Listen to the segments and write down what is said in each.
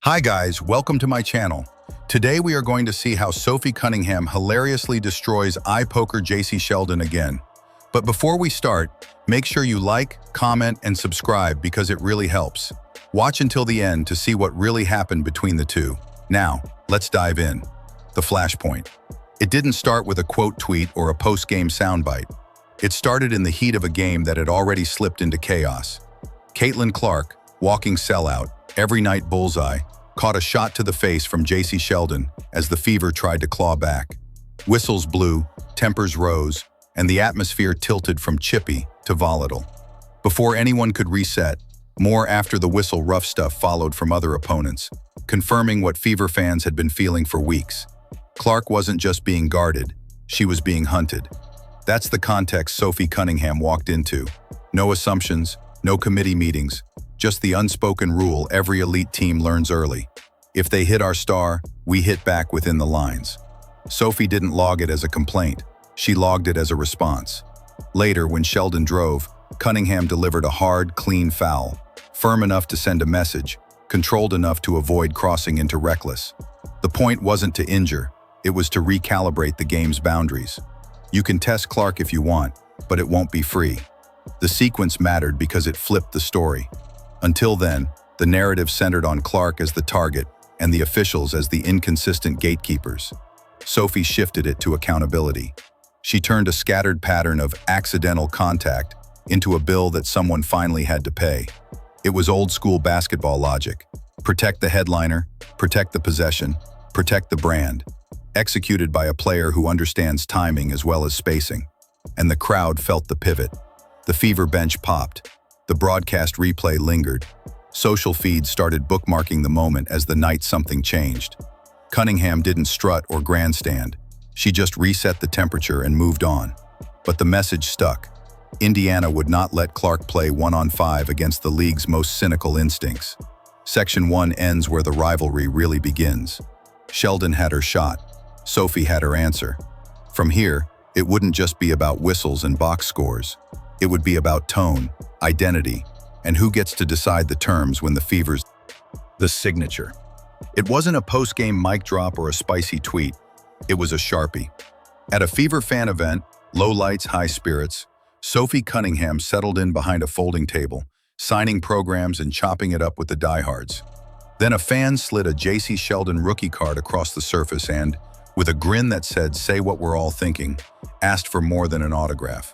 Hi guys, welcome to my channel. Today we are going to see how Sophie Cunningham hilariously destroys eye poker Jacy Sheldon again. But before we start, make sure you like, comment, and subscribe because it really helps. Watch until the end to see what really happened between the two. Now, let's dive in. The flashpoint. It didn't start with a quote tweet or a post-game soundbite. It started in the heat of a game that had already slipped into chaos. Caitlin Clark, walking sellout, every night bullseye, caught a shot to the face from Jacy Sheldon as the Fever tried to claw back. Whistles blew, tempers rose, and the atmosphere tilted from chippy to volatile. Before anyone could reset, more after the whistle rough stuff followed from other opponents, confirming what Fever fans had been feeling for weeks. Clark wasn't just being guarded, she was being hunted. That's the context Sophie Cunningham walked into. No assumptions, no committee meetings, just the unspoken rule every elite team learns early. If they hit our star, we hit back within the lines. Sophie didn't log it as a complaint, she logged it as a response. Later, when Sheldon drove, Cunningham delivered a hard, clean foul, firm enough to send a message, controlled enough to avoid crossing into reckless. The point wasn't to injure, it was to recalibrate the game's boundaries. You can test Clark if you want, but it won't be free. The sequence mattered because it flipped the story. Until then, the narrative centered on Clark as the target and the officials as the inconsistent gatekeepers. Sophie shifted it to accountability. She turned a scattered pattern of accidental contact into a bill that someone finally had to pay. It was old-school basketball logic. Protect the headliner, protect the possession, protect the brand. Executed by a player who understands timing as well as spacing. And the crowd felt the pivot. The Fever bench popped. The broadcast replay lingered. Social feeds started bookmarking the moment as the night something changed. Cunningham didn't strut or grandstand. She just reset the temperature and moved on. But the message stuck. Indiana would not let Clark play 1-on-5 against the league's most cynical instincts. Section 1 ends where the rivalry really begins. Sheldon had her shot. Sophie had her answer. From here, it wouldn't just be about whistles and box scores. It would be about tone, identity, and who gets to decide the terms when the Fever's the signature. It wasn't a post-game mic drop or a spicy tweet. It was a Sharpie. At a Fever fan event, low lights, high spirits, Sophie Cunningham settled in behind a folding table, signing programs and chopping it up with the diehards. Then a fan slid a Jacy Sheldon rookie card across the surface and, with a grin that said, "Say what we're all thinking," asked for more than an autograph.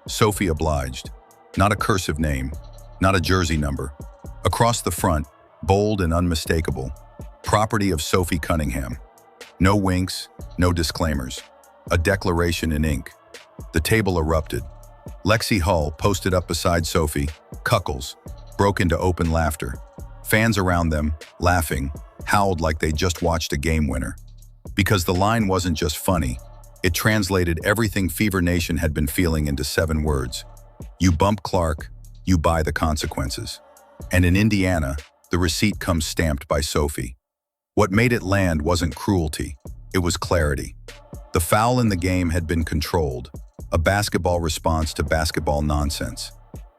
Sophie obliged. Not a cursive name, not a jersey number. Across the front, bold and unmistakable, property of Sophie Cunningham. No winks, no disclaimers. A declaration in ink. The table erupted. Lexi Hull, posted up beside Sophie, Cuckles, broke into open laughter. Fans around them, laughing, howled like they just watched a game winner. Because the line wasn't just funny, it translated everything Fever Nation had been feeling into 7 words. You bump Clark, you buy the consequences. And in Indiana, the receipt comes stamped by Sophie. What made it land wasn't cruelty, it was clarity. The foul in the game had been controlled, a basketball response to basketball nonsense.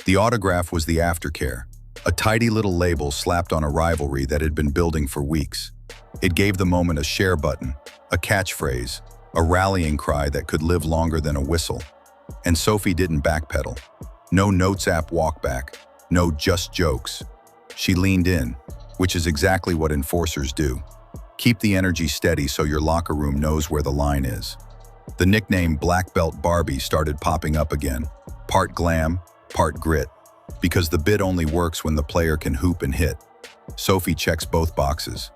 The autograph was the aftercare, a tidy little label slapped on a rivalry that had been building for weeks. It gave the moment a share button, a catchphrase, a rallying cry that could live longer than a whistle. And Sophie didn't backpedal. No Notes app walkback, no just jokes. She leaned in, which is exactly what enforcers do. Keep the energy steady so your locker room knows where the line is. The nickname Black Belt Barbie started popping up again, part glam, part grit, because the bit only works when the player can hoop and hit. Sophie checks both boxes.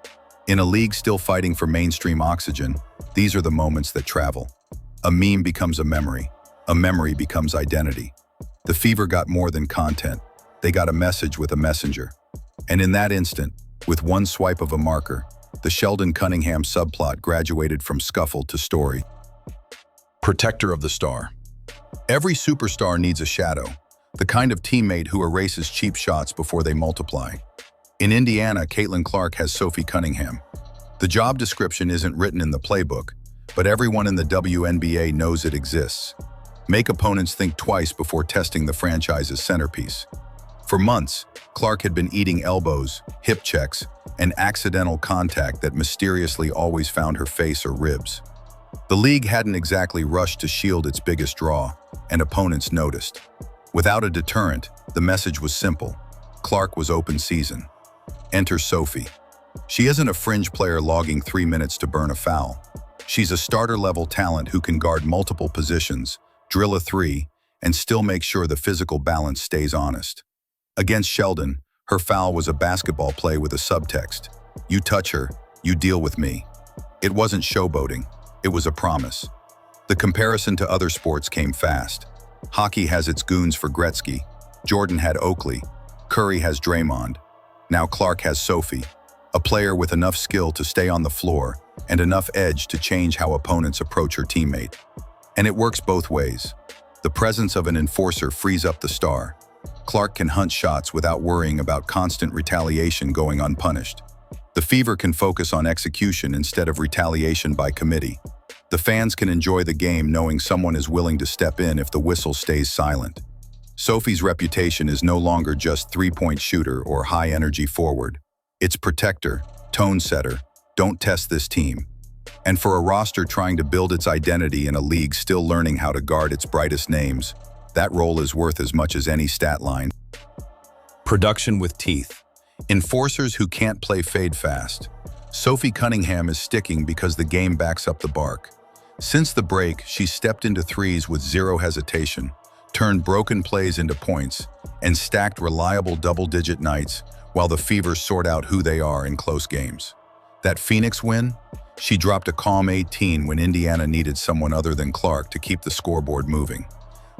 In a league still fighting for mainstream oxygen, these are the moments that travel. A meme becomes a memory becomes identity. The Fever got more than content, they got a message with a messenger. And in that instant, with one swipe of a marker, the Sheldon Cunningham subplot graduated from scuffle to story. Protector of the star. Every superstar needs a shadow, the kind of teammate who erases cheap shots before they multiply. In Indiana, Caitlin Clark has Sophie Cunningham. The job description isn't written in the playbook, but everyone in the WNBA knows it exists. Make opponents think twice before testing the franchise's centerpiece. For months, Clark had been eating elbows, hip checks, and accidental contact that mysteriously always found her face or ribs. The league hadn't exactly rushed to shield its biggest draw, and opponents noticed. Without a deterrent, the message was simple. Clark was open season. Enter Sophie. She isn't a fringe player logging 3 minutes to burn a foul. She's a starter-level talent who can guard multiple positions, drill a three, and still make sure the physical balance stays honest. Against Sheldon, her foul was a basketball play with a subtext. You touch her, you deal with me. It wasn't showboating, it was a promise. The comparison to other sports came fast. Hockey has its goons for Gretzky, Jordan had Oakley, Curry has Draymond. Now Clark has Sophie, a player with enough skill to stay on the floor and enough edge to change how opponents approach her teammate. And it works both ways. The presence of an enforcer frees up the star. Clark can hunt shots without worrying about constant retaliation going unpunished. The Fever can focus on execution instead of retaliation by committee. The fans can enjoy the game knowing someone is willing to step in if the whistle stays silent. Sophie's reputation is no longer just three-point shooter or high-energy forward. It's protector, tone setter, don't test this team. And for a roster trying to build its identity in a league still learning how to guard its brightest names, that role is worth as much as any stat line. Production with teeth. Enforcers who can't play fade fast. Sophie Cunningham is sticking because the game backs up the bark. Since the break, she's stepped into threes with zero hesitation, turned broken plays into points, and stacked reliable double-digit nights while the Fever sort out who they are in close games. That Phoenix win? She dropped a calm 18 when Indiana needed someone other than Clark to keep the scoreboard moving.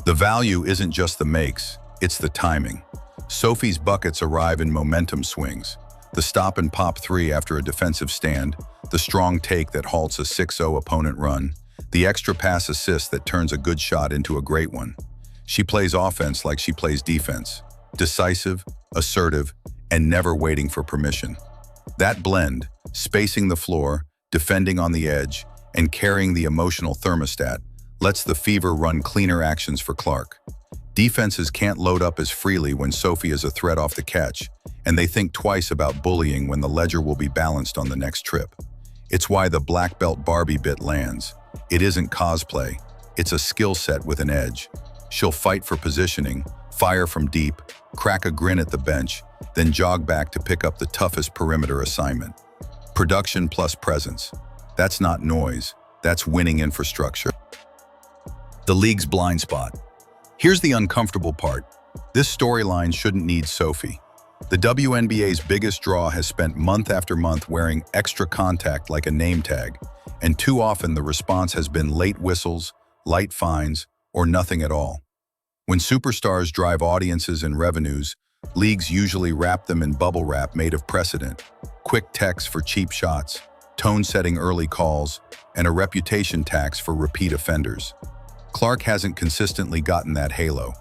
The value isn't just the makes, it's the timing. Sophie's buckets arrive in momentum swings. The stop and pop three after a defensive stand, the strong take that halts a 6-0 opponent run, the extra pass assist that turns a good shot into a great one. She plays offense like she plays defense, decisive, assertive, and never waiting for permission. That blend, spacing the floor, defending on the edge, and carrying the emotional thermostat, lets the Fever run cleaner actions for Clark. Defenses can't load up as freely when Sophie is a threat off the catch, and they think twice about bullying when the ledger will be balanced on the next trip. It's why the black belt Barbie bit lands. It isn't cosplay, it's a skill set with an edge. She'll fight for positioning, fire from deep, crack a grin at the bench, then jog back to pick up the toughest perimeter assignment. Production plus presence. That's not noise, that's winning infrastructure. The league's blind spot. Here's the uncomfortable part. This storyline shouldn't need Sophie. The WNBA's biggest draw has spent month after month wearing extra contact like a name tag, and too often the response has been late whistles, light fines, or nothing at all. When superstars drive audiences and revenues, leagues usually wrap them in bubble wrap made of precedent, quick texts for cheap shots, tone-setting early calls, and a reputation tax for repeat offenders. Clark hasn't consistently gotten that halo.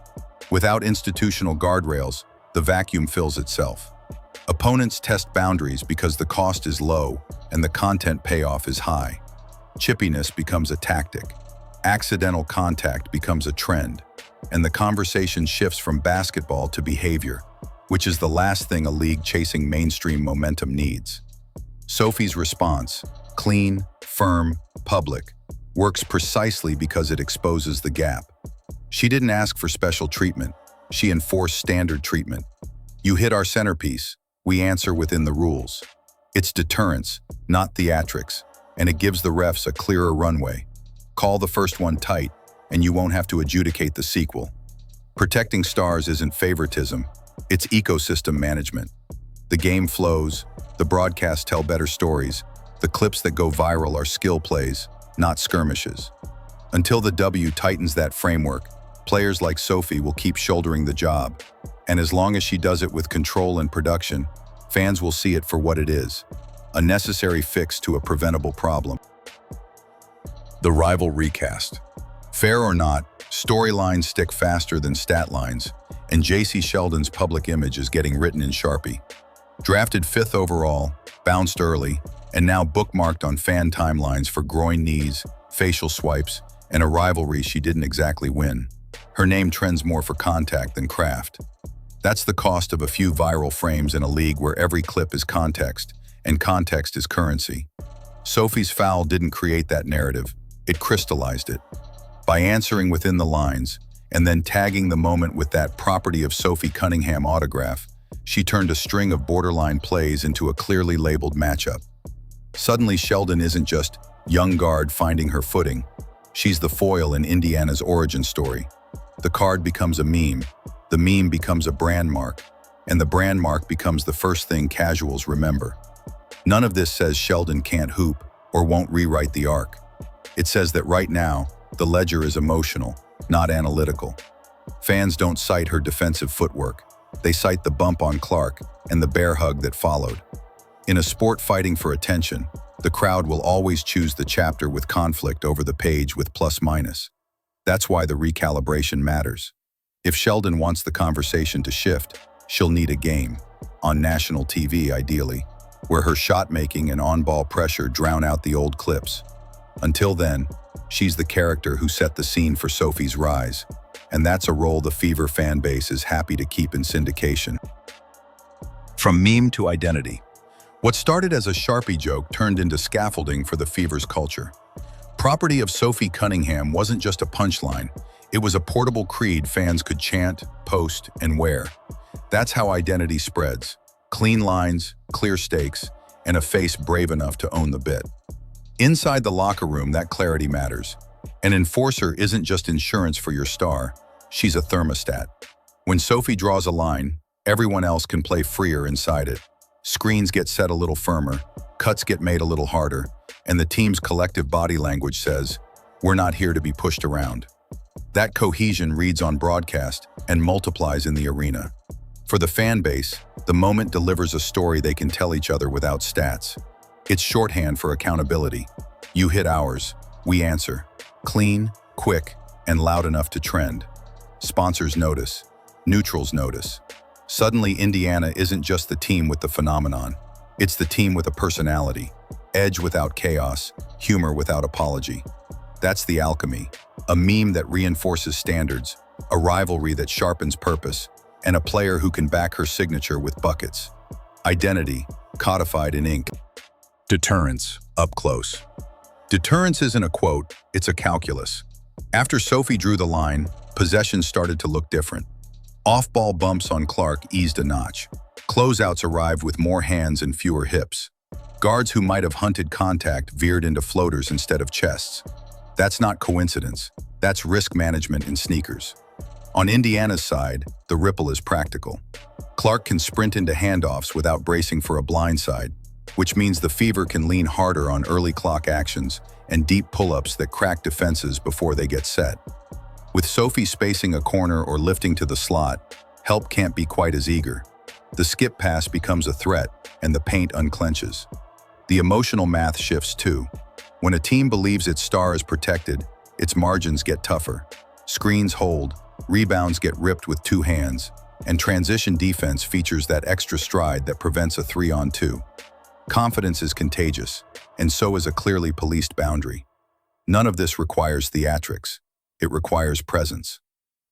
Without institutional guardrails, the vacuum fills itself. Opponents test boundaries because the cost is low and the content payoff is high. Chippiness becomes a tactic. Accidental contact becomes a trend. And the conversation shifts from basketball to behavior, which is the last thing a league chasing mainstream momentum needs. Sophie's response, clean, firm, public, works precisely because it exposes the gap. She didn't ask for special treatment. She enforced standard treatment. You hit our centerpiece. We answer within the rules. It's deterrence, not theatrics, and it gives the refs a clearer runway. Call the first one tight, and you won't have to adjudicate the sequel. Protecting stars isn't favoritism, it's ecosystem management. The game flows, the broadcasts tell better stories, the clips that go viral are skill plays, not skirmishes. Until the W tightens that framework, players like Sophie will keep shouldering the job. And as long as she does it with control and production, fans will see it for what it is, a necessary fix to a preventable problem. The rival recast. Fair or not, storylines stick faster than stat lines, and Jacy Sheldon's public image is getting written in Sharpie. Drafted 5th overall, bounced early, and now bookmarked on fan timelines for groin knees, facial swipes, and a rivalry she didn't exactly win. Her name trends more for contact than craft. That's the cost of a few viral frames in a league where every clip is context, and context is currency. Sophie's foul didn't create that narrative, it crystallized it. By answering within the lines, and then tagging the moment with that property of Sophie Cunningham autograph, she turned a string of borderline plays into a clearly labeled matchup. Suddenly, Sheldon isn't just young guard finding her footing. She's the foil in Indiana's origin story. The card becomes a meme, the meme becomes a brand mark, and the brand mark becomes the first thing casuals remember. None of this says Sheldon can't hoop or won't rewrite the arc. It says that right now, the ledger is emotional, not analytical. Fans don't cite her defensive footwork. They cite the bump on Clark and the bear hug that followed. In a sport fighting for attention, the crowd will always choose the chapter with conflict over the page with plus-minus. That's why the recalibration matters. If Sheldon wants the conversation to shift, she'll need a game, on national TV ideally, where her shot-making and on-ball pressure drown out the old clips. Until then, she's the character who set the scene for Sophie's rise, and that's a role the Fever fan base is happy to keep in syndication. From meme to identity. What started as a Sharpie joke turned into scaffolding for the Fever's culture. Property of Sophie Cunningham wasn't just a punchline, it was a portable creed fans could chant, post, and wear. That's how identity spreads. Clean lines, clear stakes, and a face brave enough to own the bit. Inside the locker room, that clarity matters. An enforcer isn't just insurance for your star, she's a thermostat. When Sophie draws a line, everyone else can play freer inside it. Screens get set a little firmer, cuts get made a little harder, and the team's collective body language says, "We're not here to be pushed around." That cohesion reads on broadcast and multiplies in the arena. For the fan base, the moment delivers a story they can tell each other without stats. It's shorthand for accountability. You hit ours, we answer. Clean, quick, and loud enough to trend. Sponsors notice. Neutrals notice. Suddenly, Indiana isn't just the team with the phenomenon. It's the team with a personality. Edge without chaos, humor without apology. That's the alchemy. A meme that reinforces standards, a rivalry that sharpens purpose, and a player who can back her signature with buckets. Identity, codified in ink. Deterrence, up close. Deterrence isn't a quote, it's a calculus. After Sophie drew the line, possession started to look different. Off-ball bumps on Clark eased a notch. Closeouts arrived with more hands and fewer hips. Guards who might have hunted contact veered into floaters instead of chests. That's not coincidence. That's risk management in sneakers. On Indiana's side, the ripple is practical. Clark can sprint into handoffs without bracing for a blindside, which means the Fever can lean harder on early clock actions and deep pull-ups that crack defenses before they get set. With Sophie spacing a corner or lifting to the slot, help can't be quite as eager. The skip pass becomes a threat, and the paint unclenches. The emotional math shifts too. When a team believes its star is protected, its margins get tougher. Screens hold, rebounds get ripped with two hands, and transition defense features that extra stride that prevents a 3-on-2. Confidence is contagious, and so is a clearly policed boundary. None of this requires theatrics. It requires presence.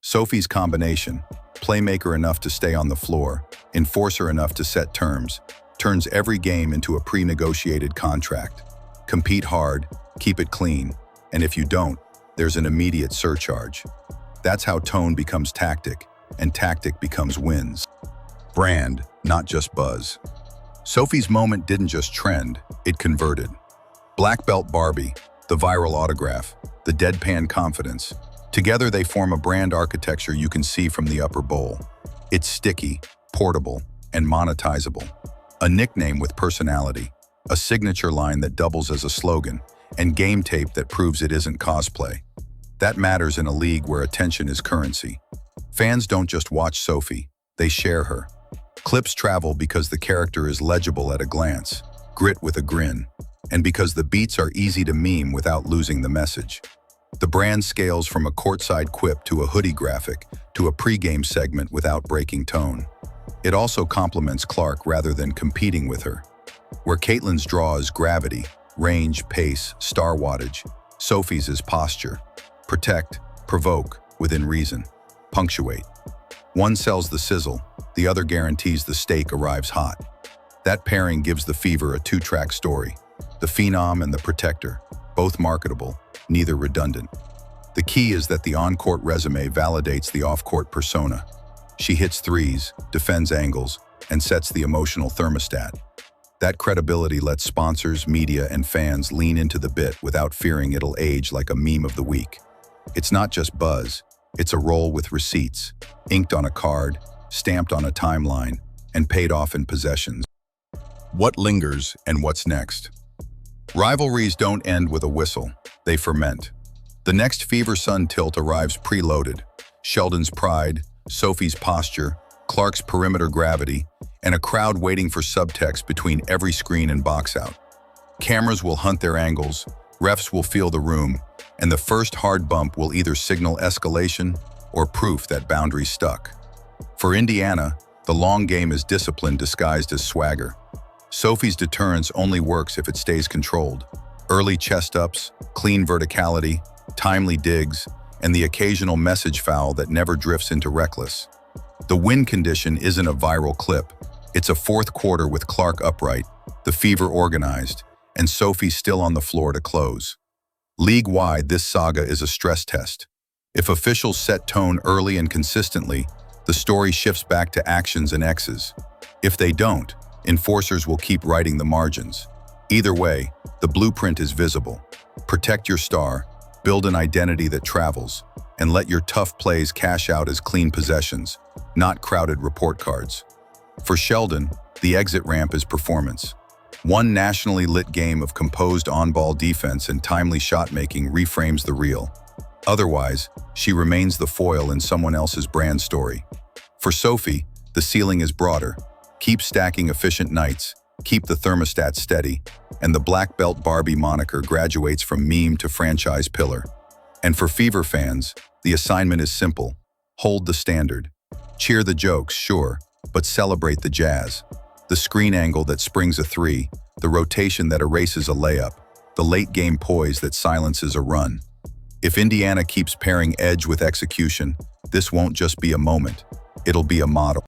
Sophie's combination, playmaker enough to stay on the floor, enforcer enough to set terms, turns every game into a pre-negotiated contract. Compete hard, keep it clean, and if you don't, there's an immediate surcharge. That's how tone becomes tactic, and tactic becomes wins. Brand, not just buzz. Sophie's moment didn't just trend, it converted. Black Belt Barbie, the viral autograph, the deadpan confidence. Together they form a brand architecture you can see from the upper bowl. It's sticky, portable, and monetizable. A nickname with personality, a signature line that doubles as a slogan, and game tape that proves it isn't cosplay. That matters in a league where attention is currency. Fans don't just watch Sophie, they share her. Clips travel because the character is legible at a glance, grit with a grin, and because the beats are easy to meme without losing the message. The brand scales from a courtside quip to a hoodie graphic to a pregame segment without breaking tone. It also complements Clark rather than competing with her. Where Caitlin's draw is gravity, range, pace, star wattage, Sophie's is posture. Protect, provoke, within reason. Punctuate. One sells the sizzle, the other guarantees the steak arrives hot. That pairing gives the Fever a two-track story. The Phenom and the Protector, both marketable, neither redundant. The key is that the on-court resume validates the off-court persona. She hits threes, defends angles, and sets the emotional thermostat. That credibility lets sponsors, media, and fans lean into the bit without fearing it'll age like a meme of the week. It's not just buzz, it's a role with receipts, inked on a card, stamped on a timeline, and paid off in possessions. What lingers and what's next? Rivalries don't end with a whistle, they ferment. The next Fever Sun tilt arrives preloaded. Sheldon's pride, Sophie's posture, Clark's perimeter gravity, and a crowd waiting for subtext between every screen and box out. Cameras will hunt their angles, refs will feel the room, and the first hard bump will either signal escalation or proof that boundary's stuck. For Indiana, the long game is discipline disguised as swagger. Sophie's deterrence only works if it stays controlled. Early chest-ups, clean verticality, timely digs, and the occasional message foul that never drifts into reckless. The win condition isn't a viral clip. It's a fourth quarter with Clark upright, the Fever organized, and Sophie still on the floor to close. League-wide, this saga is a stress test. If officials set tone early and consistently, the story shifts back to actions and X's. If they don't, enforcers will keep writing the margins. Either way, the blueprint is visible. Protect your star, build an identity that travels, and let your tough plays cash out as clean possessions, not crowded report cards. For Sheldon, the exit ramp is performance. One nationally lit game of composed on-ball defense and timely shot-making reframes the reel. Otherwise, she remains the foil in someone else's brand story. For Sophie, the ceiling is broader. Keep stacking efficient nights, keep the thermostat steady, and the Black Belt Barbie moniker graduates from meme to franchise pillar. And for Fever fans, the assignment is simple. Hold the standard. Cheer the jokes, sure, but celebrate the jazz. The screen angle that springs a three, the rotation that erases a layup, the late-game poise that silences a run. If Indiana keeps pairing edge with execution, this won't just be a moment, it'll be a model.